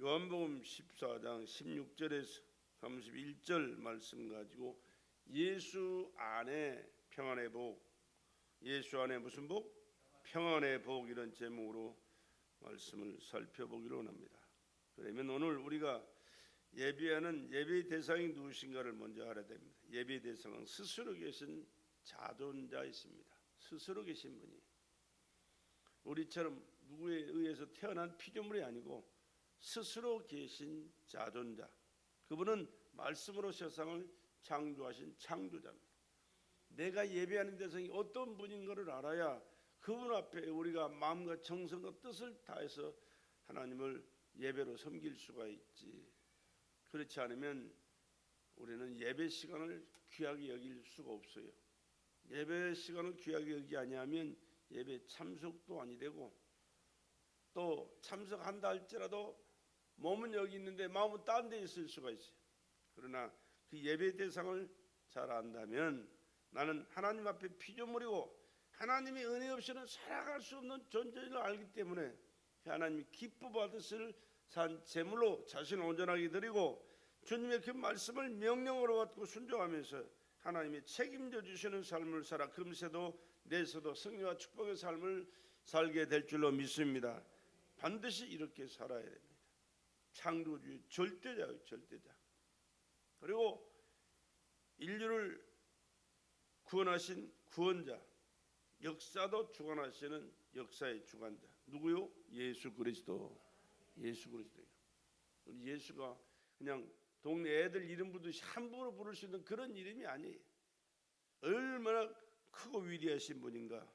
요한복음 14장 16절에서 31절 말씀 가지고 예수 안에 평안의 복, 예수 안에 무슨 복? 평안의 복, 이런 제목으로 말씀을 살펴보기로 합니다. 그러면 오늘 우리가 예배하는 예배의 대상이 누구신가를 먼저 알아야 됩니다. 예배의 대상은 스스로 계신 자존자이십니다. 스스로 계신 분이 우리처럼 누구에 의해서 태어난 피조물이 아니고 스스로 계신 자존자, 그분은 말씀으로 세상을 창조하신 창조자입니다. 내가 예배하는 대상이 어떤 분인 것을 알아야 그분 앞에 우리가 마음과 정성과 뜻을 다해서 하나님을 예배로 섬길 수가 있지. 그렇지 않으면 우리는 예배 시간을 귀하게 여길 수가 없어요. 예배 시간을 귀하게 여기지 아니하면 예배 참석도 아니 되고, 또 참석한다 할지라도 몸은 여기 있는데 마음은 딴 데 있을 수가 있어요. 그러나 그 예배 대상을 잘 안다면 나는 하나님 앞에 피조물이고 하나님의 은혜 없이는 살아갈 수 없는 존재를 알기 때문에 하나님이 기뻐 받으실 산 제물로 자신을 온전하게 드리고 주님의 그 말씀을 명령으로 받고 순종하면서 하나님이 책임져 주시는 삶을 살아 금세도 내세도 승리와 축복의 삶을 살게 될 줄로 믿습니다. 반드시 이렇게 살아야 됩니다. 창조주의 절대자예요, 절대자. 그리고 인류를 구원하신 구원자, 역사도 주관하시는 역사의 주관자, 누구요? 예수 그리스도. 예수 그리스도예요. 예수가 그냥 동네 애들 이름 부르듯이 함부로 부를 수 있는 그런 이름이 아니에요. 얼마나 크고 위대하신 분인가.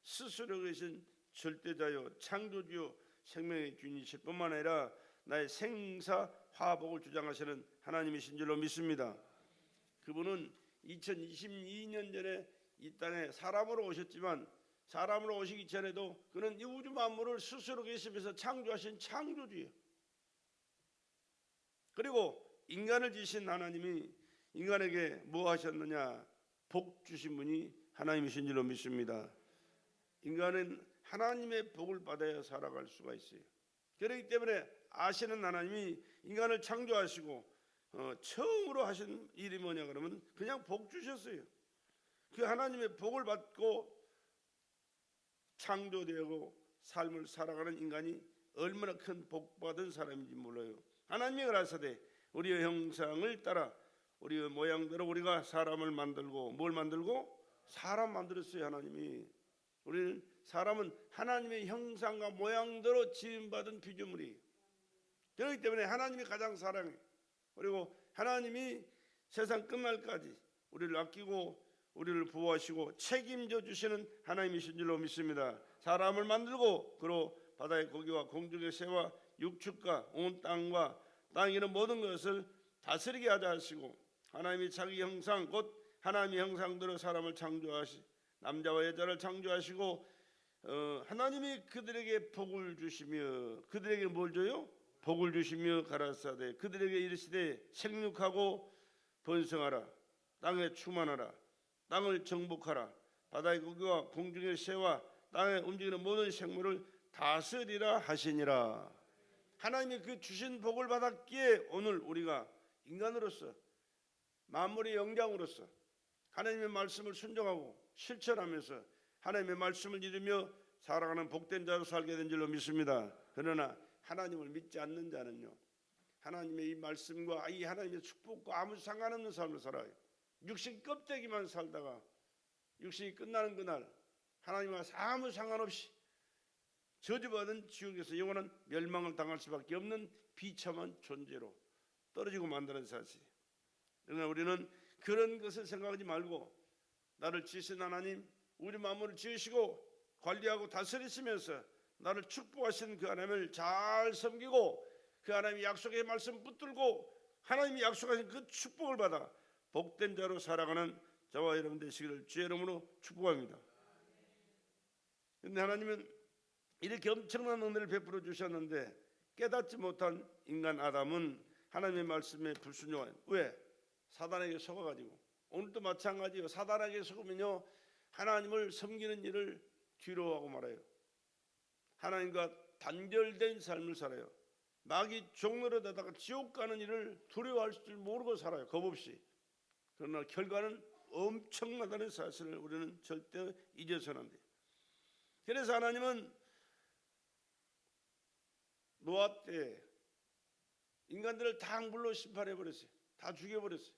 스스로 계신 절대자요, 창조주요, 생명의 주인이실 뿐만 아니라 나의 생사 화복을 주장하시는 하나님이신 줄로 믿습니다. 그분은 2022년 전에 이 땅에 사람으로 오셨지만 사람으로 오시기 전에도 그는 이 우주 만물을 스스로 계시면서 창조하신 창조주예요. 그리고 인간을 지으신 하나님이 인간에게 뭐 하셨느냐? 복 주신 분이 하나님이신 줄로 믿습니다. 인간은 하나님의 복을 받아야 살아갈 수가 있어요. 그렇기 때문에 아시는 하나님이 인간을 창조하시고 처음으로 하신 일이 뭐냐 그러면 그냥 복 주셨어요. 그 하나님의 복을 받고 창조되고 삶을 살아가는 인간이 얼마나 큰 복 받은 사람인지 몰라요. 하나님이 그러사대 우리의 형상을 따라 우리의 모양대로 우리가 사람을 만들고, 뭘 만들고? 사람 만들었어요. 하나님이. 우리는 사람은 하나님의 형상과 모양대로 지음받은 피조물이에요. 그렇기 때문에 하나님이 가장 사랑해요. 그리고 하나님이 세상 끝날까지 우리를 아끼고 우리를 보호하시고 책임져 주시는 하나님이신 줄로 믿습니다. 사람을 만들고 그로 바다의 고기와 공중의 새와 육축과 온 땅과 땅에 있는 모든 것을 다스리게 하자 하시고, 하나님이 자기 형상 곧 하나님의 형상대로 사람을 창조하시, 남자와 여자를 창조하시고 하나님이 그들에게 복을 주시며, 그들에게 뭘 줘요? 복을 주시며 가라사대 그들에게 이르시되 생육하고 번성하라, 땅에 충만하라, 땅을 정복하라, 바다의 고기와 공중의 새와 땅에 움직이는 모든 생물을 다스리라 하시니라. 하나님이 그 주신 복을 받았기에 오늘 우리가 인간으로서 만물의 영장으로서 하나님의 말씀을 순종하고 실천하면서 하나님의 말씀을 이루며 살아가는 복된 자로 살게 된 줄로 믿습니다. 그러나 하나님을 믿지 않는 자는요, 하나님의 이 말씀과 이 하나님의 축복과 아무 상관없는 삶을 살아요. 육신 껍데기만 살다가 육신이 끝나는 그날 하나님과 아무 상관없이 저주받은 지옥에서 영원한 멸망을 당할 수밖에 없는 비참한 존재로 떨어지고 만드는 사실. 그러나 우리는 그런 것을 생각하지 말고 나를 지으신 하나님, 우리 만물을 지으시고 관리하고 다스리시면서 나를 축복하신 그 하나님을 잘 섬기고 그 하나님의 약속의 말씀 붙들고 하나님이 약속하신 그 축복을 받아 복된 자로 살아가는 저와 여러분 되시기를 주의 이름으로 축복합니다. 그런데 하나님은 이렇게 엄청난 은혜를 베풀어 주셨는데 깨닫지 못한 인간 아담은 하나님의 말씀에 불순종한, 왜? 사단에게 속아가지고. 오늘도 마찬가지예요. 사단에게 속으면요 하나님을 섬기는 일을 뒤로하고 말아요. 하나님과 단절된 삶을 살아요. 마귀 종로로다가 지옥 가는 일을 두려워할 줄 모르고 살아요. 겁없이. 그러나 결과는 엄청나다는 사실을 우리는 절대 잊어서는 안 돼요. 그래서 하나님은 노아 때 인간들을 다 물로 심판해 버렸어요. 다 죽여버렸어요.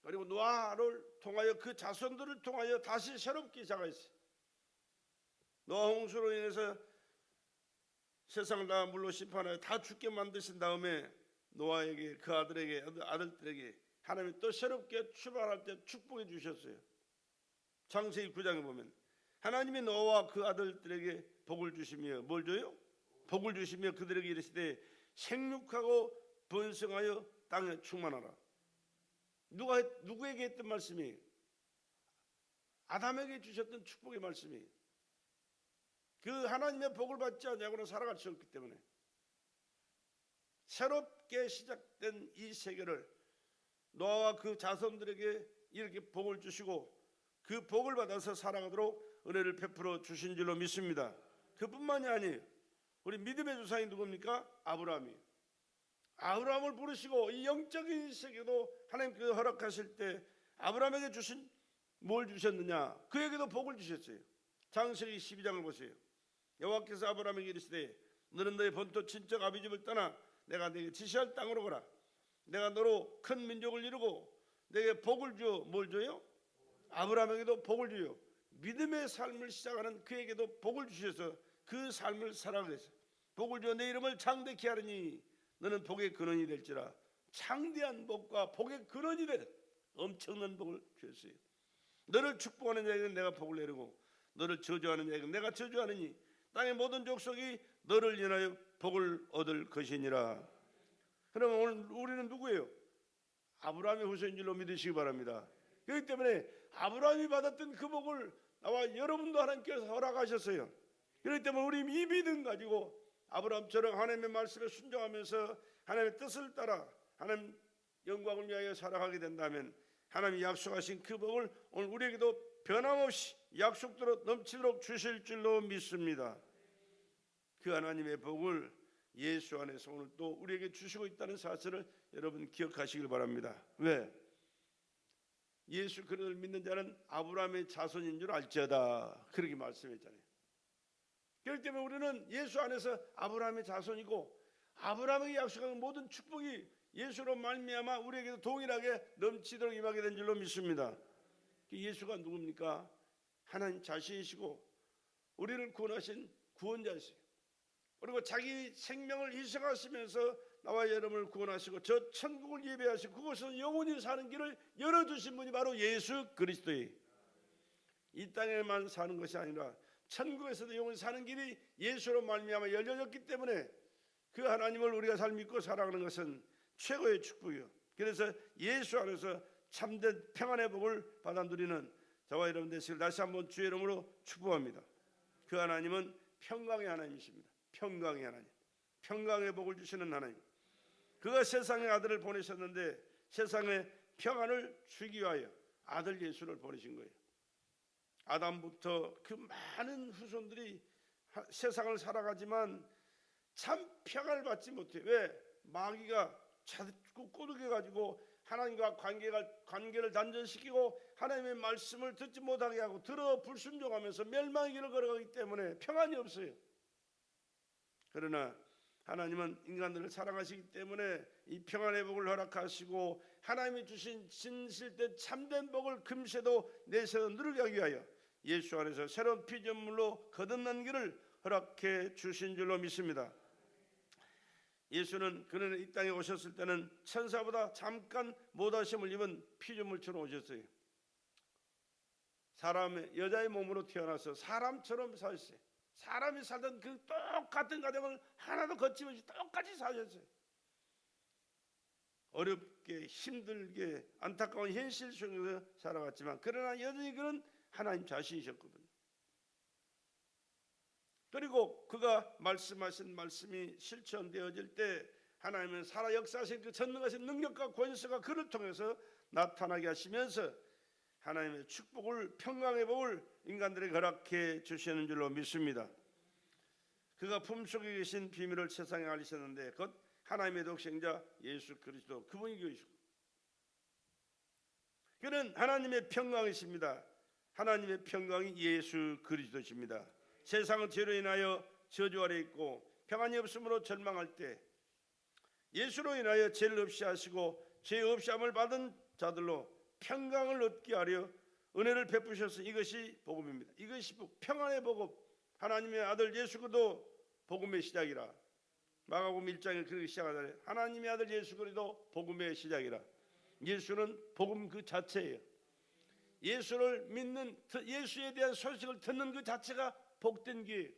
그리고 노아를 통하여 그 자손들을 통하여 다시 새롭게 시작했어요. 노아 홍수로 인해서 세상을 다 물로 심판하여 다 죽게 만드신 다음에 노아에게 그 아들들에게 하나님이 또 새롭게 출발할 때 축복해 주셨어요. 창세기 9장에 보면 하나님이 노아와 그 아들들에게 복을 주시며 뭘 줘요? 복을 주시며 그들에게 이르시되 생육하고 번성하여 땅에 충만하라. 누구에게 했던 말씀이? 아담에게 주셨던 축복의 말씀이. 그 하나님의 복을 받지 않냐고는 살아갈 수 없기 때문에 새롭게 시작된 이 세계를 노아와 그 자손들에게 이렇게 복을 주시고 그 복을 받아서 살아가도록 은혜를 베풀어 주신 줄로 믿습니다. 그뿐만이 아니에요. 우리 믿음의 조상이 누굽니까? 아브라함이. 아브라함을 부르시고 이 영적인 세계도 하나님께서 허락하실 때 아브라함에게 주신 뭘 주셨느냐? 그에게도 복을 주셨어요. 창세기 12장을 보세요. 여호와께서 아브라함에게 이르시되 너는 너의 본토 친척 아비 집을 떠나 내가 네게 지시할 땅으로 가라. 내가 너로 큰 민족을 이루고 내게 복을 주어 뭘 줘요? 아브라함에게도 복을 주요. 믿음의 삶을 시작하는 그에게도 복을 주셔서 그 삶을 살아가게 했어요. 복을 주어 내 이름을 창대케 하리니 너는 복의 근원이 될지라. 창대한 복과 복의 근원이 되는 엄청난 복을 주셨어요. 너를 축복하는 자에게는 내가 복을 내리고 너를 저주하는 자에게는 내가 저주하느니 땅의 모든 족속이 너를 인하여 복을 얻을 것이니라. 그러면 오늘 우리는 누구예요? 아브라함의 후손인 줄로 믿으시기 바랍니다. 그렇기 때문에 아브라함이 받았던 그 복을 나와 여러분도 하나님께서 허락하셨어요. 그렇기 때문에 우리 이 믿음 가지고 아브라함처럼 하나님의 말씀에 순종하면서 하나님의 뜻을 따라 하나님 영광을 위하여 살아가게 된다면 하나님이 약속하신 그 복을 오늘 우리에게도 변함없이 약속대로 넘치도록 주실 줄로 믿습니다. 그 하나님의 복을 예수 안에서 오늘 또 우리에게 주시고 있다는 사실을 여러분 기억하시길 바랍니다. 왜? 예수 그리스도를 믿는 자는 아브라함의 자손인 줄 알지어다 그렇게 말씀했잖아요. 그렇기 때문에 우리는 예수 안에서 아브라함의 자손이고 아브라함에게 약속한 모든 축복이 예수로 말미암아 우리에게도 동일하게 넘치도록 임하게 된 줄로 믿습니다. 예수가 누굽니까? 하나님 자신이시고 우리를 구원하신 구원자이세요. 그리고 자기 생명을 희생하시면서 나와 여러분을 구원하시고 저 천국을 예배하시고 그곳에서 영원히 사는 길을 열어주신 분이 바로 예수 그리스도예요. 이 땅에만 사는 것이 아니라 천국에서도 영원히 사는 길이 예수로 말미암아 열려졌기 때문에 그 하나님을 우리가 잘 믿고 살아가는 것은 최고의 축복이요. 그래서 예수 안에서 참된 평안의 복을 받아 누리는 저와 여러분 되시길 다시 한번 주의 이름으로 축복합니다. 그 하나님은 평강의 하나님이십니다. 평강의 하나님, 평강의 복을 주시는 하나님. 그가 세상에 아들을 보내셨는데 세상에 평안을 주기 위하여 아들 예수를 보내신 거예요. 아담부터 그 많은 후손들이 세상을 살아가지만 참 평안을 받지 못해. 왜? 마귀가 자꾸 꼬드겨가지고 하나님과 관계를 단절시키고 하나님의 말씀을 듣지 못하게 하고 들어 불순종하면서 멸망의 길을 걸어가기 때문에 평안이 없어요. 그러나 하나님은 인간들을 사랑하시기 때문에 이 평안의 복을 허락하시고 하나님이 주신 진실된 참된 복을 금세도 내세도 누리게 하기 위하여 예수 안에서 새로운 피조물로 거듭난 길을 허락해 주신 줄로 믿습니다. 예수는 그는 이 땅에 오셨을 때는 천사보다 잠깐 못하심을 입은 피조물처럼 오셨어요. 사람의 여자의 몸으로 태어나서 사람처럼 사셨어요. 사람이 살던 그 똑같은 과정을 하나도 거침없이 똑같이 사셨어요. 어렵게 힘들게 안타까운 현실 속에서 살아갔지만 그러나 여전히 그는 하나님 자신이셨거든요. 그리고 그가 말씀하신 말씀이 실천되어질 때 하나님은 살아 역사하신 그 전능하신 능력과 권세가 그를 통해서 나타나게 하시면서 하나님의 축복을 평강의 복을 인간들에게 허락해 주시는 줄로 믿습니다. 그가 품속에 계신 비밀을 세상에 알리셨는데 곧 하나님의 독생자 예수 그리스도, 그분이 계시고, 그는 하나님의 평강이십니다. 하나님의 평강이 예수 그리스도십니다. 세상은 죄로 인하여 저주 아래 있고 평안이 없으므로 절망할 때 예수로 인하여 죄를 없이 하시고 죄 없이 함을 받은 자들로 평강을 얻게 하려 은혜를 베푸셔서, 이것이 복음입니다. 이것이 평안의 복음, 하나님의 아들 예수 그리스도 복음의 시작이라. 마가복음 1장에 그렇게 시작하잖아요. 하나님의 아들 예수 그리스도 복음의 시작이라. 예수는 복음 그 자체예요. 예수를 믿는, 예수에 대한 소식을 듣는 그 자체가 복된 길이에요.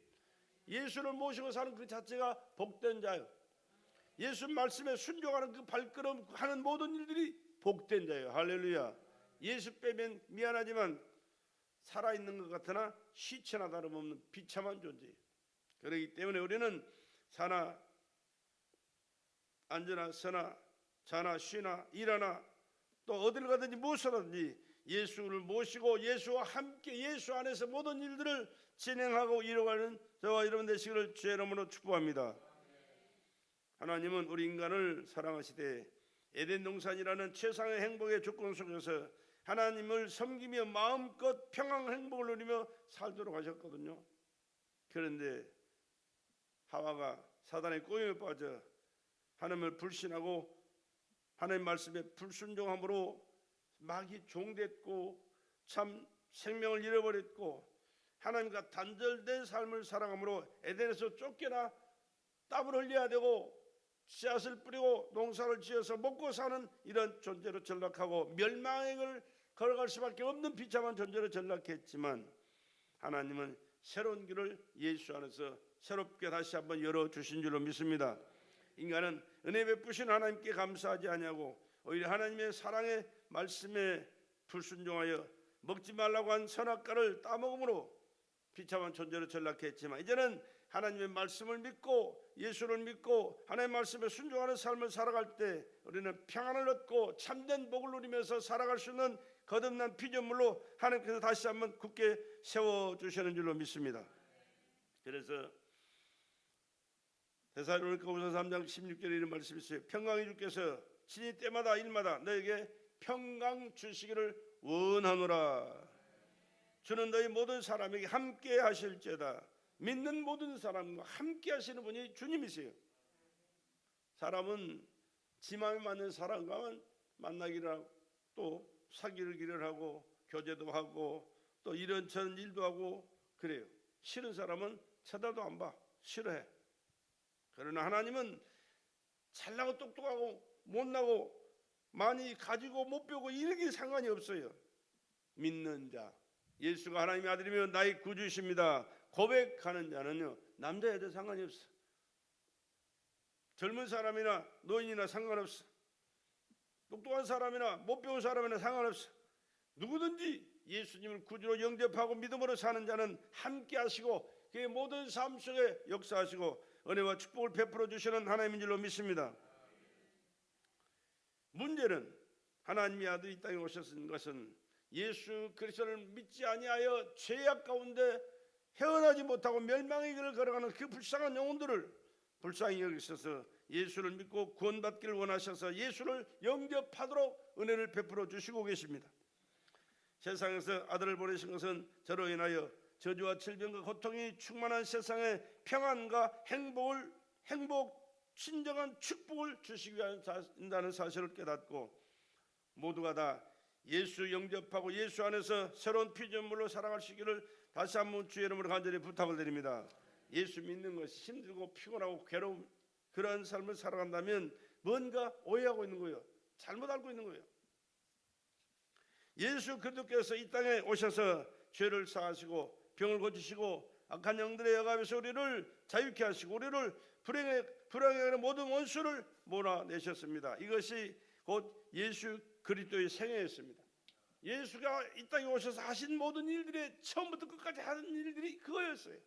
예수를 모시고 사는 그 자체가 복된 자예요. 예수 말씀에 순종하는 그 발걸음 하는 모든 일들이 복된 자예요. 할렐루야. 예수 빼면 미안하지만 살아있는 것 같으나 시체나 다름없는 비참한 존재예요. 그렇기 때문에 우리는 사나 앉으나 서나 자나 쉬나 일하나 또 어딜 가든지 무엇을 하든지 예수를 모시고 예수와 함께 예수 안에서 모든 일들을 진행하고 이루어가는 저와 여러분 되시기를 주의 이름으로 축복합니다. 하나님은 우리 인간을 사랑하시되 에덴 동산이라는 최상의 행복의 조건 속에서 하나님을 섬기며 마음껏 평안 행복을 누리며 살도록 하셨거든요. 그런데 하와가 사단의 꼬임에 빠져 하나님을 불신하고 하나님 말씀에 불순종함으로 마귀 종됐고 참 생명을 잃어버렸고 하나님과 단절된 삶을 살아감으로 에덴에서 쫓겨나 땀을 흘려야 되고 씨앗을 뿌리고 농사를 지어서 먹고 사는 이런 존재로 전락하고 멸망의 걸 걸어갈 수밖에 없는 비참한 존재로 전락했지만, 하나님은 새로운 길을 예수 안에서 새롭게 다시 한번 열어주신 줄로 믿습니다. 인간은 은혜 베푸신 하나님께 감사하지 아니하고 오히려 하나님의 사랑의 말씀에 불순종하여 먹지 말라고 한 선악과를 따먹음으로 비참한 존재로 전락했지만, 이제는 하나님의 말씀을 믿고 예수를 믿고 하나님의 말씀에 순종하는 삶을 살아갈 때 우리는 평안을 얻고 참된 복을 누리면서 살아갈 수 있는 거듭난 피조물로 하나님께서 다시 한번 굳게 세워주시는 줄로 믿습니다. 그래서 데살로니가후서 3장 16절에 이런 말씀이 있어요. 평강이 주께서 친히 때마다 일마다 너에게 평강 주시기를 원하노라. 주는 너희 모든 사람에게 함께 하실지어다. 믿는 모든 사람과 함께 하시는 분이 주님이세요. 사람은 지 마음에 맞는 사람과만 만나기를 하고 또 사귀기를 하고 교제도 하고 또 이런저런 일도 하고 그래요. 싫은 사람은 쳐다도 안 봐. 싫어해. 그러나 하나님은 잘나고 똑똑하고 못나고 많이 가지고 못 배우고 이런 상관이 없어요. 믿는 자, 예수가 하나님의 아들이며 나의 구주이십니다 고백하는 자는요, 남자 여자 상관이 없어. 젊은 사람이나 노인이나 상관없어. 똑똑한 사람이나 못 배운 사람이나 상관없어. 누구든지 예수님을 구주로 영접하고 믿음으로 사는 자는 함께 하시고 그의 모든 삶 속에 역사하시고 은혜와 축복을 베풀어 주시는 하나님인 줄로 믿습니다. 문제는 하나님의 아들이 이 땅에 오셨은 것은 예수 그리스도를 믿지 아니하여 죄악 가운데 헤어나지 못하고 멸망의 길을 걸어가는 그 불쌍한 영혼들을 불쌍히 여기셔서 예수를 믿고 구원받기를 원하셔서 예수를 영접하도록 은혜를 베풀어 주시고 계십니다. 세상에서 아들을 보내신 것은 저로 인하여 저주와 질병과 고통이 충만한 세상에 평안과 진정한 축복을 주시기 위한다는 사실을 깨닫고 모두가 다 예수 영접하고 예수 안에서 새로운 피조물로 살아가시기를 다시 한번 주의 이름으로 간절히 부탁을 드립니다. 예수 믿는 것이 힘들고 피곤하고 괴로운 그런 삶을 살아간다면 뭔가 오해하고 있는 거예요. 잘못 알고 있는 거예요. 예수 그리스도께서 이 땅에 오셔서 죄를 사하시고 병을 고치시고 악한 영들의 억압에서 우리를 자유케 하시고 우리를 불행에 하는 모든 원수를 몰아내셨습니다. 이것이 곧 예수 그리스도의 생애였습니다. 예수가 이 땅에 오셔서 하신 모든 일들이 처음부터 끝까지 하는 일들이 그거였어요.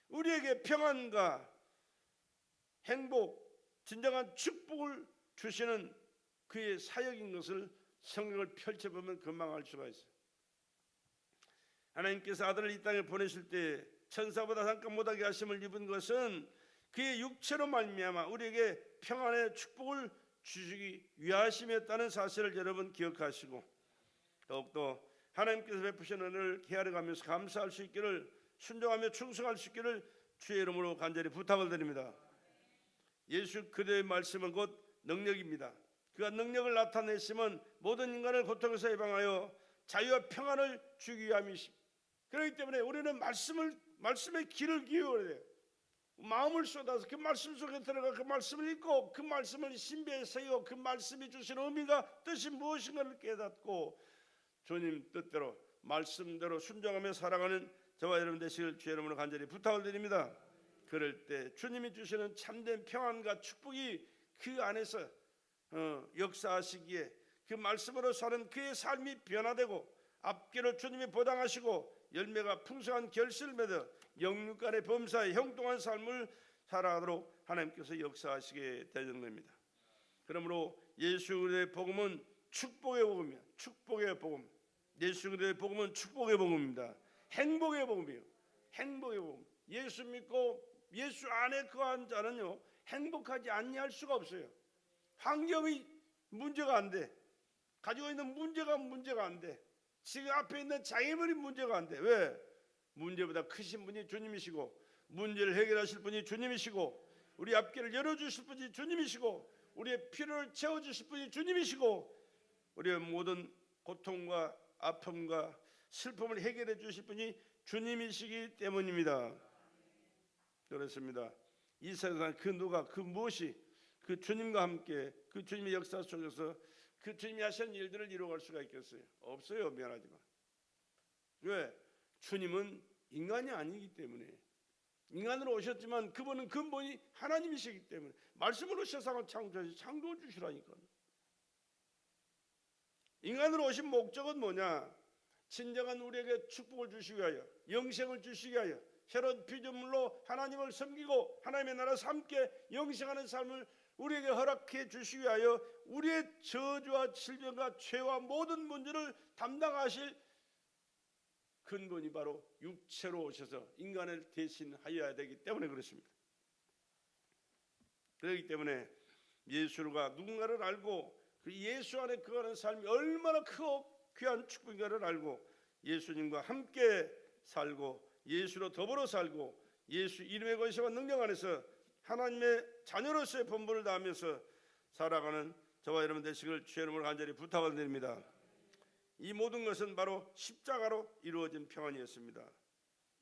우리에게 평안과 행복, 진정한 축복을 주시는 그의 사역인 것을 성경을 펼쳐보면 금방 알 수가 있어요. 하나님께서 아들을 이 땅에 보내실 때 천사보다 잠깐 못하게 하심을 입은 것은 그의 육체로 말미암아 우리에게 평안의 축복을 주시기 위하심이었다는 사실을 여러분 기억하시고, 더욱더 하나님께서 베푸신 은혜를 헤아려가면서 감사할 수 있기를, 순종하며 충성할 수 있기를 주의 이름으로 간절히 부탁을 드립니다. 예수 그리스도의 말씀은 곧 능력입니다. 그가 능력을 나타내시면 모든 인간을 고통에서 해방하여 자유와 평안을 주기 위함이십니다. 그렇기 때문에 우리는 말씀의 귀를 기울여야 돼요. 마음을 쏟아서 그 말씀 속에 들어가 그 말씀을 읽고 그 말씀을 신비에 새기고 그 말씀이 주신 의미가 뜻이 무엇인가를 깨닫고 주님 뜻대로 말씀대로 순종하며 살아가는 저와 여러분 되시길 주의 이름으로 간절히 부탁을 드립니다. 그럴 때 주님이 주시는 참된 평안과 축복이 그 안에서 역사하시기에 그 말씀으로 사는 그의 삶이 변화되고 앞길을 주님이 보장하시고 열매가 풍성한 결실을 맺어 영육간의 범사에 형통한 삶을 살아가도록 하나님께서 역사하시게 되는 겁니다. 그러므로 예수 그리스도의 복음은 축복의 복음이야. 축복의 복음. 예수 그리스도의 복음은 축복의 복음입니다. 행복의 복음이에요. 행복의 복음. 예수 믿고 예수 안에 거한 자는요 행복하지 아니할 수가 없어요. 환경이 문제가 안 돼. 가지고 있는 문제가 안 돼. 지금 앞에 있는 장애물이 문제가 안 돼. 왜? 문제보다 크신 분이 주님이시고 문제를 해결하실 분이 주님이시고 우리 앞길을 열어주실 분이 주님이시고 우리의 필요를 채워주실 분이 주님이시고 우리의 모든 고통과 아픔과 슬픔을 해결해 주실 분이 주님이시기 때문입니다. 그렇습니다. 이 세상 그 누가 그 무엇이 그 주님과 함께 그 주님의 역사 속에서 그 주님이 하시는 일들을 이루어갈 수가 있겠어요? 없어요. 미안하지만. 왜? 주님은 인간이 아니기 때문에. 인간으로 오셨지만 그분은 근본이 하나님이시기 때문에 말씀으로 세상을 창조해 창조해 주시라니까요. 인간으로 오신 목적은 뭐냐? 진정한 우리에게 축복을 주시기 위하여, 영생을 주시기 위하여, 새로운 피조물로 하나님을 섬기고 하나님의 나라에서 함께 영생하는 삶을 우리에게 허락해 주시기 위하여 우리의 저주와 질병과 죄와 모든 문제를 담당하실 근본이 바로 육체로 오셔서 인간을 대신하여야 되기 때문에 그렇습니다. 그렇기 때문에 예수가 누군가를 알고 그 예수 안에 거하는 삶이 얼마나 크고 귀한 축복인가를 알고 예수님과 함께 살고 예수로 더불어 살고 예수 이름의 권세와 능력 안에서 하나님의 자녀로서의 본분을 다하면서 살아가는 저와 여러분 되시길 주의 이름으로 간절히 부탁을 드립니다. 이 모든 것은 바로 십자가로 이루어진 평안이었습니다.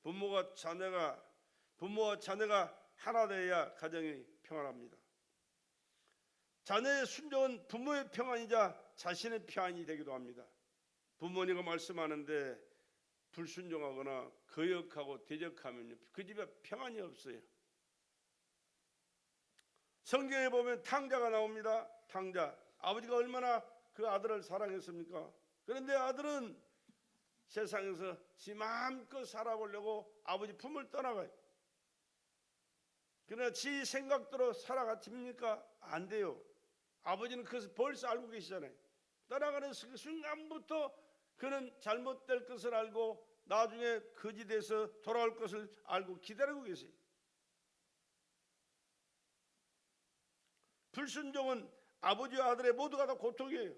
부모와 자녀가 하나 되어야 가정이 평안합니다. 자녀의 순종은 부모의 평안이자 자신의 평안이 되기도 합니다. 부모님과 말씀하는데 불순종하거나 거역하고 대적하면 그 집에 평안이 없어요. 성경에 보면 탕자가 나옵니다. 탕자. 아버지가 얼마나 그 아들을 사랑했습니까? 그런데 아들은 세상에서 지 마음껏 살아보려고 아버지 품을 떠나가요. 그러나 지 생각대로 살아가집니까? 안 돼요. 아버지는 그것을 벌써 알고 계시잖아요. 떠나가는 그 순간부터 그는 잘못될 것을 알고 나중에 거짓돼서 돌아올 것을 알고 기다리고 계세요. 불순종은 아버지와 아들의 모두가 다 고통이에요.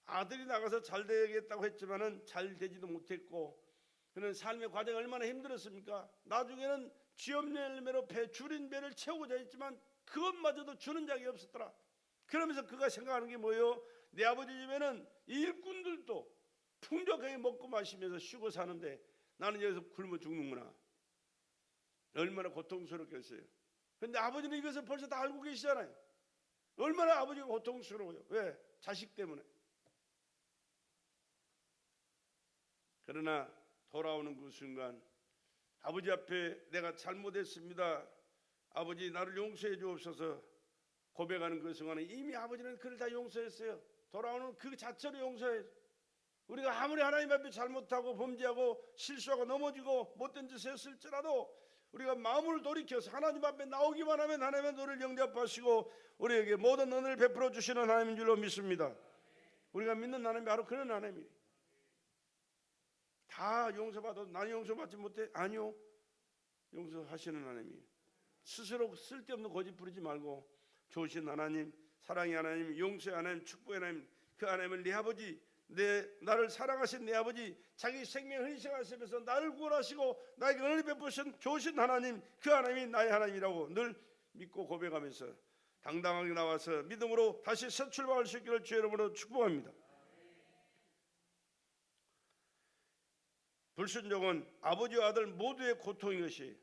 아들이 나가서 잘 되겠다고 했지만은 잘 되지도 못했고 그는 삶의 과정이 얼마나 힘들었습니까? 나중에는 쥐없는 열매로 줄인 배를 채우고자 했지만 그것마저도 주는 자가 없었더라. 그러면서 그가 생각하는 게 뭐예요? 내 아버지 집에는 일꾼들도 풍족하게 먹고 마시면서 쉬고 사는데 나는 여기서 굶어 죽는구나. 얼마나 고통스럽겠어요. 그런데 아버지는 이것을 벌써 다 알고 계시잖아요. 얼마나 아버지가 고통스러워요. 왜? 자식 때문에. 그러나 돌아오는 그 순간 아버지 앞에 내가 잘못했습니다. 아버지 나를 용서해 주옵소서 고백하는 그 순간에 이미 아버지는 그를 다 용서했어요. 돌아오는 그 자체로 용서해요. 우리가 아무리 하나님 앞에 잘못하고 범죄하고 실수하고 넘어지고 못된 짓을 했을지라도 우리가 마음을 돌이켜서 하나님 앞에 나오기만 하면 하나님은 우리를 영접하시고 우리에게 모든 은혜를 베풀어 주시는 하나님인 줄로 믿습니다. 우리가 믿는 하나님이 바로 그런 하나님이에요. 다 용서받아도 나는 용서받지 못해? 아니요. 용서하시는 하나님이에요. 스스로 쓸데없는 고집 부리지 말고 좋으신 하나님, 사랑의 하나님, 용서의 하나님, 축복의 하나님, 그 하나님은 네 아버지, 나를 사랑하신 내 아버지, 자기 생명을 희생하시면서 나를 구원하시고 나에게 은혜 베푸신 좋으신 하나님, 그 하나님이 나의 하나님이라고 늘 믿고 고백하면서 당당하게 나와서 믿음으로 다시 새 출발할 수 있기를 주의 이름으로 축복합니다. 불순종은 아버지와 아들 모두의 고통인 것이,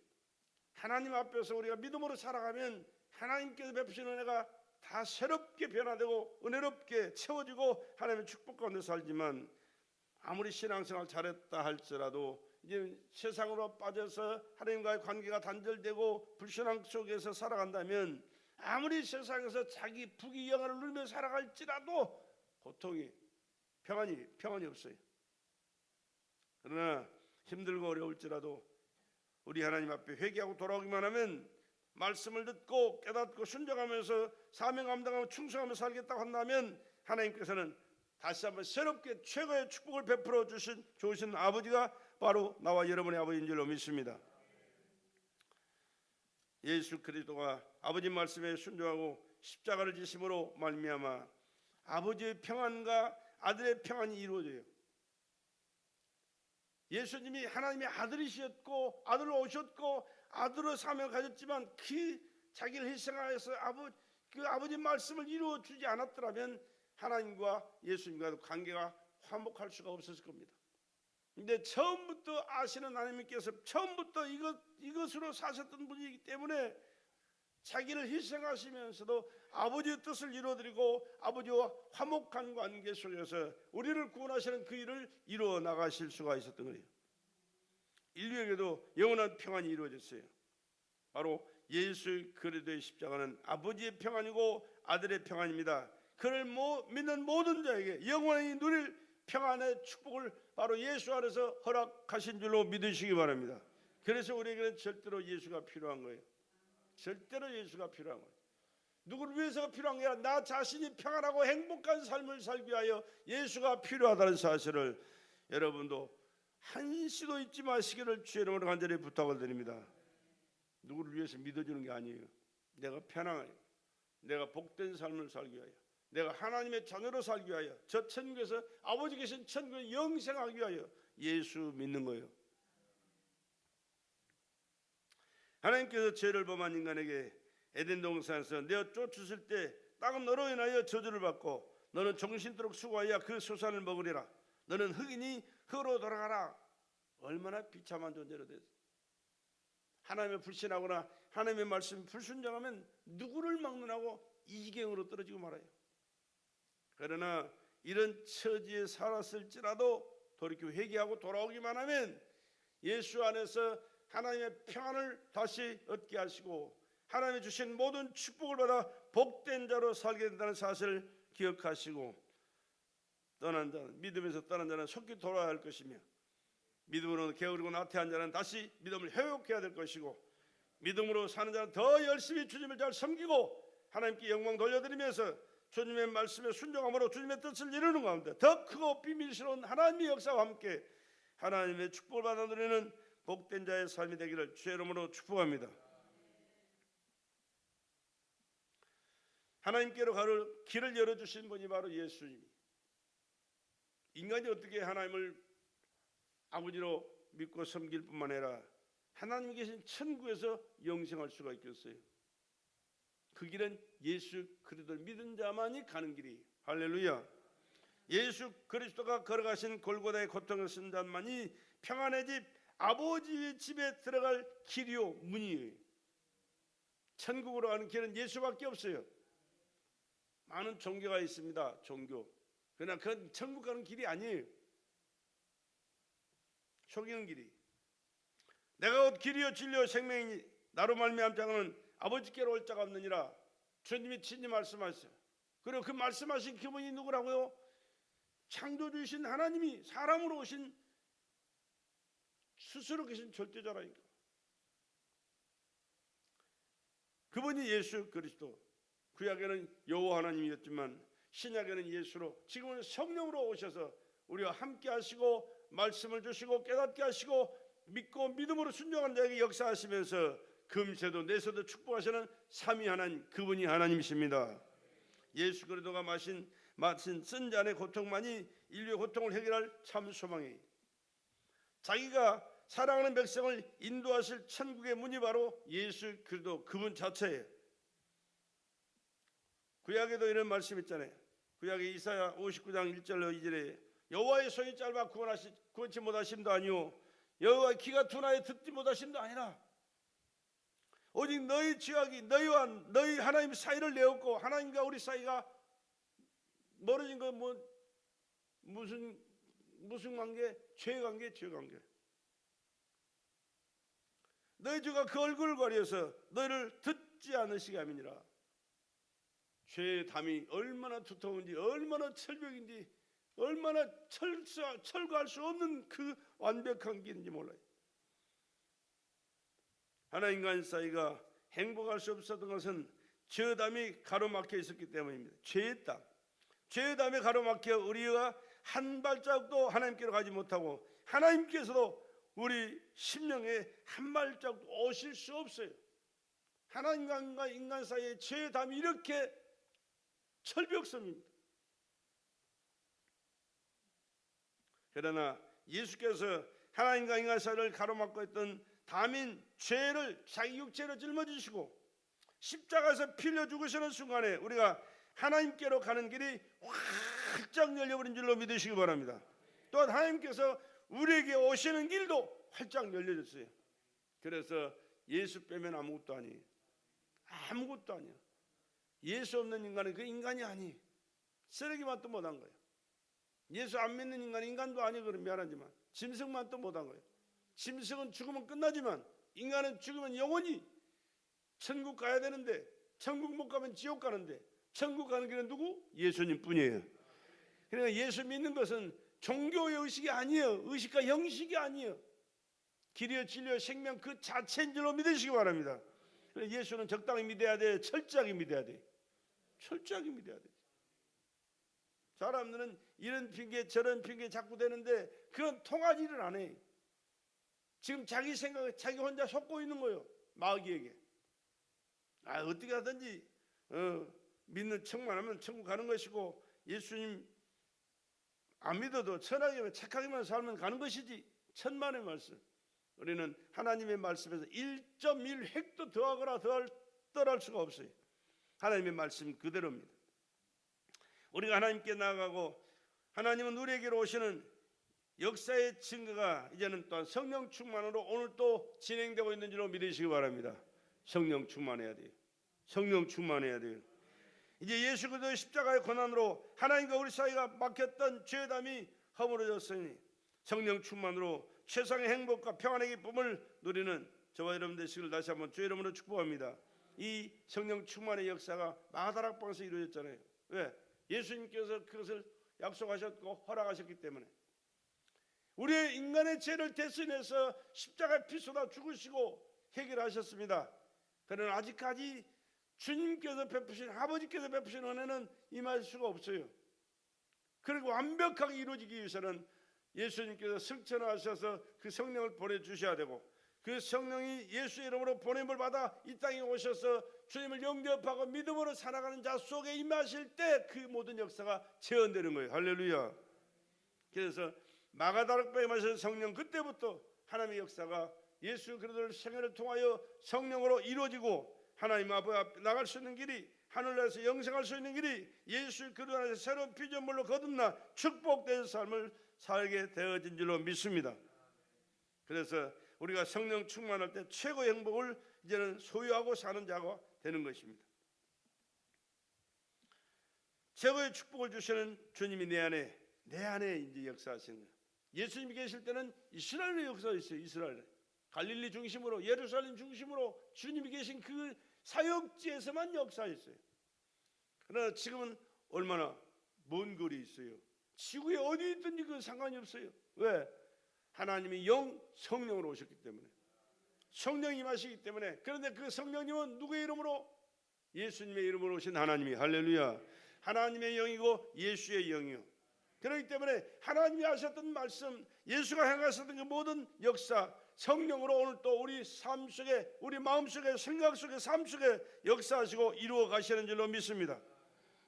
하나님 앞에서 우리가 믿음으로 살아가면 하나님께서 베푸시는 은혜가 다 새롭게 변화되고 은혜롭게 채워지고 하나님의 축복 가운데 살지만, 아무리 신앙생활 잘했다 할지라도 이제 세상으로 빠져서 하나님과의 관계가 단절되고 불신앙 속에서 살아간다면, 아무리 세상에서 자기 부귀영화를 누리며 살아갈지라도 고통이, 평안이 없어요. 그러나 힘들고 어려울지라도 우리 하나님 앞에 회개하고 돌아오기만 하면, 말씀을 듣고 깨닫고 순종하면서 사명 감당하고 충성하며 살겠다고 한다면, 하나님께서는 다시 한번 새롭게 최고의 축복을 베풀어 주신 좋으신 아버지가 바로 나와 여러분의 아버지인 줄로 믿습니다. 예수 그리스도가 아버지 말씀에 순종하고 십자가를 지심으로 말미암아 아버지의 평안과 아들의 평안이 이루어져요. 예수님이 하나님의 아들이셨고 아들로 오셨고 아들로 사명을 가졌지만 그 자기를 희생하여서 그 아버지 말씀을 이루어 주지 않았더라면 하나님과 예수님과도 관계가 화목할 수가 없었을 겁니다. 근데 처음부터 아시는 하나님께서 처음부터 이것으로 사셨던 분이기 때문에 자기를 희생하시면서도 아버지의 뜻을 이루어드리고 아버지와 화목한 관계 속에서 우리를 구원하시는 그 일을 이루어 나가실 수가 있었던 거예요. 인류에게도 영원한 평안이 이루어졌어요. 바로 예수 그리스도의 십자가는 아버지의 평안이고 아들의 평안입니다. 그를 믿는 모든 자에게 영원히 누릴 평안의 축복을 바로 예수 안에서 허락하신 줄로 믿으시기 바랍니다. 그래서 우리에게는 절대로 예수가 필요한 거예요. 절대로 예수가 필요한 거예요. 누구를 위해서가 필요한 게 아니라 나 자신이 평안하고 행복한 삶을 살기 위하여 예수가 필요하다는 사실을 여러분도 한시도 잊지 마시기를 주의 이름으로 간절히 부탁을 드립니다. 누구를 위해서 믿어주는 게 아니에요. 내가 편안하게, 내가 복된 삶을 살기 위하여, 내가 하나님의 자녀로 살기 위하여, 저 천국에서 아버지 계신 천국에 영생하기 위하여 예수 믿는 거예요. 하나님께서 죄를 범한 인간에게 에덴 동산에서 내어 쫓으실 때 땅은 너로 인하여 저주를 받고 너는 정신토록 수고하여 그 소산을 먹으리라. 너는 흙이니 흙으로 돌아가라. 얼마나 비참한 존재로 됐어. 하나님을 불신하거나 하나님의 말씀에 불순종하면 누구를 막론하고 이지경으로 떨어지고 말아요. 그러나 이런 처지에 살았을지라도 돌이켜 회개하고 돌아오기만 하면 예수 안에서 하나님의 평안을 다시 얻게 하시고 하나님이 주신 모든 축복을 받아 복된 자로 살게 된다는 사실을 기억하시고, 떠난 자는, 믿음에서 떠난 자는 속히 돌아야 할 것이며, 믿음으로 게으르고 나태한 자는 다시 믿음을 회복해야 될 것이고, 믿음으로 사는 자는 더 열심히 주님을 잘 섬기고 하나님께 영광 돌려드리면서 주님의 말씀에 순종함으로 주님의 뜻을 이루는 가운데 더 크고 비밀스러운 하나님의 역사와 함께 하나님의 축복을 받아 누리는 복된 자의 삶이 되기를 주의 이름으로 축복합니다. 하나님께로 가는 길을 열어주신 분이 바로 예수님. 인간이 어떻게 하나님을 아버지로 믿고 섬길 뿐만 아니라 하나님 계신 천국에서 영생할 수가 있겠어요? 그 길은 예수 그리스도를 믿은 자만이 가는 길이에요. 할렐루야. 예수 그리스도가 걸어가신 골고다의 고통을 쓴 자만이 평안의 집, 아버지의 집에 들어갈 길이요 문이에요. 천국으로 가는 길은 예수밖에 없어요. 많은 종교가 있습니다. 종교. 그러나 그건 천국 가는 길이 아니에요. 속이는 길이. 내가 곧 길이요 진리요 생명이니 나로 말미암지 않고는 아버지께로 올 자가 없느니라. 주님이 친히 말씀하셨어요. 그리고 그 말씀하신 그분이 누구라고요? 창조주이신 하나님이 사람으로 오신 스스로 계신 절대자라니까. 그분이 예수 그리스도. 구약에는 여호와 하나님이었지만 신약에는 예수로, 지금은 성령으로 오셔서 우리와 함께 하시고 말씀을 주시고 깨닫게 하시고 믿고 믿음으로 순종한 자에게 역사하시면서 금세도 내세도 축복하시는 삼위 하나님, 그분이 하나님이십니다. 예수 그리스도가 마신 쓴 잔의 고통만이 인류의 고통을 해결할 참 소망이에요. 자기가 사랑하는 백성을 인도하실 천국의 문이 바로 예수 그리스도 그분 자체예요. 구약에도 이런 말씀 있잖아요. 구약의 이사야 59장 1절로 2절에 여호와의 손이 짧아 구원치 못하심도 아니요 여호와의 귀가 둔하여 듣지 못하심도 아니라 오직 너희 죄악이 너희와 너희 하나님 사이를 내었고 하나님과 우리 사이가 멀어진 건 무슨 관계? 죄 관계. 너희 주가 그 얼굴을 가려서 너희를 듣지 않으시게 함이니라. 죄의 담이 얼마나 두터운지, 얼마나 철벽인지, 얼마나 철거할 수 없는 그 완벽한 길인지 몰라요. 하나님과 사이가 행복할 수 없었던 것은 죄의 담이 가로막혀 있었기 때문입니다. 죄의 담에 가로막혀 우리가 한 발자국도 하나님께로 가지 못하고 하나님께서도 우리 심령에 한 발자국도 오실 수 없어요. 하나님과 인간 사이의 죄의 담이 이렇게 철벽섬입니다. 그러나 예수께서 하나님과 인간 사이를 가로막고 있던 담인 죄를 자기 육체로 짊어지시고 십자가에서 피 흘려 죽으시는 순간에 우리가 하나님께로 가는 길이 활짝 열려버린 줄로 믿으시기 바랍니다. 또한 하나님께서 우리에게 오시는 길도 활짝 열려졌어요. 그래서 예수 빼면 아무것도 아니에요. 아무것도 아니야. 예수 없는 인간은 그 인간이 아니에요. 쓰레기만 또 못한 거예요. 예수 안 믿는 인간은 인간도 아니고 그럼 미안하지만 짐승만 또 못한 거예요. 짐승은 죽으면 끝나지만 인간은 죽으면 영원히 천국 가야 되는데 천국 못 가면 지옥 가는데 천국 가는 길은 누구? 예수님 뿐이에요. 그러니까 예수 믿는 것은 종교의 의식이 아니에요. 의식과 형식이 아니에요. 길이요 진리요 생명 그 자체인 줄로 믿으시기 바랍니다. 예수는 적당히 믿어야 돼. 철저하게 믿어야 돼. 철저하게 믿어야 돼. 사람들은 이런 핑계 저런 핑계 자꾸 대는데 그건 통할 일을 안 해. 지금 자기 생각에 자기 혼자 속고 있는 거예요. 마귀에게. 어떻게 하든지 믿는 척만 하면 천국 가는 것이고 예수님 안 믿어도 천하게만 착하게만 살면 가는 것이지. 천만의 말씀. 우리는 하나님의 말씀에서 1.1획도 더하거나 덜할 수가 없어요. 하나님의 말씀 그대로입니다. 우리가 하나님께 나아가고 하나님은 우리에게로 오시는 역사의 증거가 이제는 또한 성령 충만으로 오늘 또 진행되고 있는 줄로 믿으시기 바랍니다. 성령 충만해야 돼요. 성령 충만해야 돼요. 이제 예수 그리스도의 십자가의 고난으로 하나님과 우리 사이가 막혔던 죄담이 허물어졌으니 성령 충만으로 세상의 행복과 평안의 기쁨을 누리는 저와 여러분 되시기를 다시 한번 주의 이름으로 축복합니다. 이 성령 충만의 역사가 마가다락방에서 이루어졌잖아요. 왜? 예수님께서 그것을 약속하셨고 허락하셨기 때문에. 우리의 인간의 죄를 대신해서 십자가에 피 쏟아 죽으시고 해결하셨습니다. 그러나 아직까지 주님께서 베푸신 아버지께서 베푸신 은혜는 임할 수가 없어요. 그리고 완벽하게 이루어지기 위해서는 예수님께서 승천하셔서 그 성령을 보내주셔야 되고 그 성령이 예수의 이름으로 보냄을 받아 이 땅에 오셔서 주님을 영접하고 믿음으로 살아가는 자 속에 임하실 때 그 모든 역사가 재현되는 거예요. 할렐루야. 그래서 마가다락방에 마신 성령 그때부터 하나님의 역사가 예수 그리스도의 생애를 통하여 성령으로 이루어지고 하나님 앞에 나갈 수 있는 길이 하늘나라에서 영생할 수 있는 길이 예수 그리스도 안에서 새로운 피조물로 거듭나 축복된 삶을 살게 되어진 줄로 믿습니다. 그래서 우리가 성령 충만할 때 최고의 행복을 이제는 소유하고 사는 자가 되는 것입니다. 최고의 축복을 주시는 주님이 내 안에 이제 역사하시는 거예요. 예수님이 계실 때는 이스라엘의 역사가 있어요. 이스라엘 갈릴리 중심으로 예루살렘 중심으로 주님이 계신 그 사역지에서만 역사했어요. 그러나 지금은 얼마나 먼 거리 있어요. 지구에 어디 있든지 그 상관이 없어요. 왜? 하나님이 성령으로 오셨기 때문에 성령이 임하시기 때문에. 그런데 그 성령님은 누구의 이름으로? 예수님의 이름으로 오신 하나님이. 할렐루야. 하나님의 영이고 예수의 영이요. 그렇기 때문에 하나님이 하셨던 말씀 예수가 행하셨던 그 모든 역사 성령으로 오늘 또 우리 삶 속에, 우리 마음 속에, 생각 속에, 삶 속에 역사하시고 이루어 가시는 줄로 믿습니다.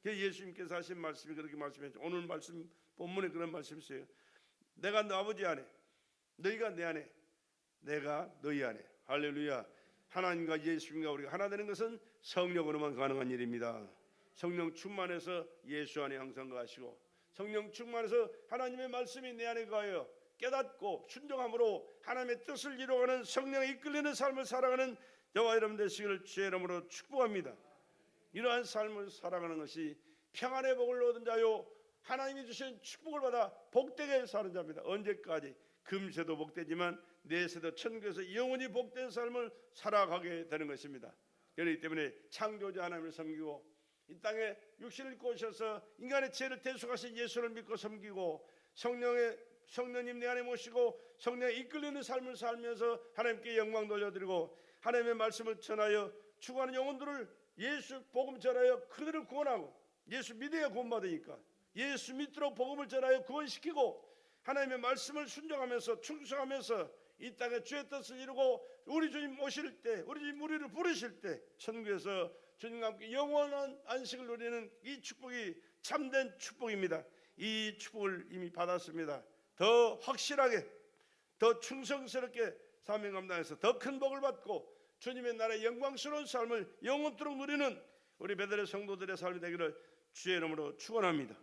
예수님께서 하신 말씀이 그렇게 말씀했죠. 오늘 말씀 본문에 그런 말씀이 있어요. 내가 너 아버지 안에, 너희가 내 안에, 내가 너희 안에. 할렐루야. 하나님과 예수님과 우리가 하나 되는 것은 성령으로만 가능한 일입니다. 성령 충만해서 예수 안에 항상 가시고, 성령 충만해서 하나님의 말씀이 내 안에 가요 깨닫고 순종함으로 하나님의 뜻을 이루어가는, 성령에 이끌리는 삶을 살아가는 저와 여러분 되시기를 주의 이름으로 축복합니다. 이러한 삶을 살아가는 것이 평안의 복을 얻은 자요, 하나님이 주신 축복을 받아 복되게 사는 자입니다. 언제까지? 금세도 복되지만 내세도 천국에서 영원히 복된 삶을 살아가게 되는 것입니다. 그렇기 때문에 창조자 하나님을 섬기고, 이 땅에 육신을 입고 오셔서 인간의 죄를 대속하신 예수를 믿고 섬기고, 성령님 내 안에 모시고 성령에 이끌리는 삶을 살면서 하나님께 영광 돌려드리고, 하나님의 말씀을 전하여 죽어가는 영혼들을 예수 복음 전하여 그들을 구원하고, 예수 믿어야 구원받으니까 예수 믿도록 복음을 전하여 구원시키고, 하나님의 말씀을 순종하면서 충성하면서 이 땅에 주의 뜻을 이루고, 우리 주님 오실 때, 우리 주님 우리를 부르실 때 천국에서 주님과 함께 영원한 안식을 누리는 이 축복이 참된 축복입니다. 이 축복을 이미 받았습니다. 더 확실하게, 더 충성스럽게 사명 감당해서 더 큰 복을 받고 주님의 나라의 영광스러운 삶을 영원토록 누리는 우리 베들레 성도들의 삶이 되기를 주의 이름으로 축원합니다.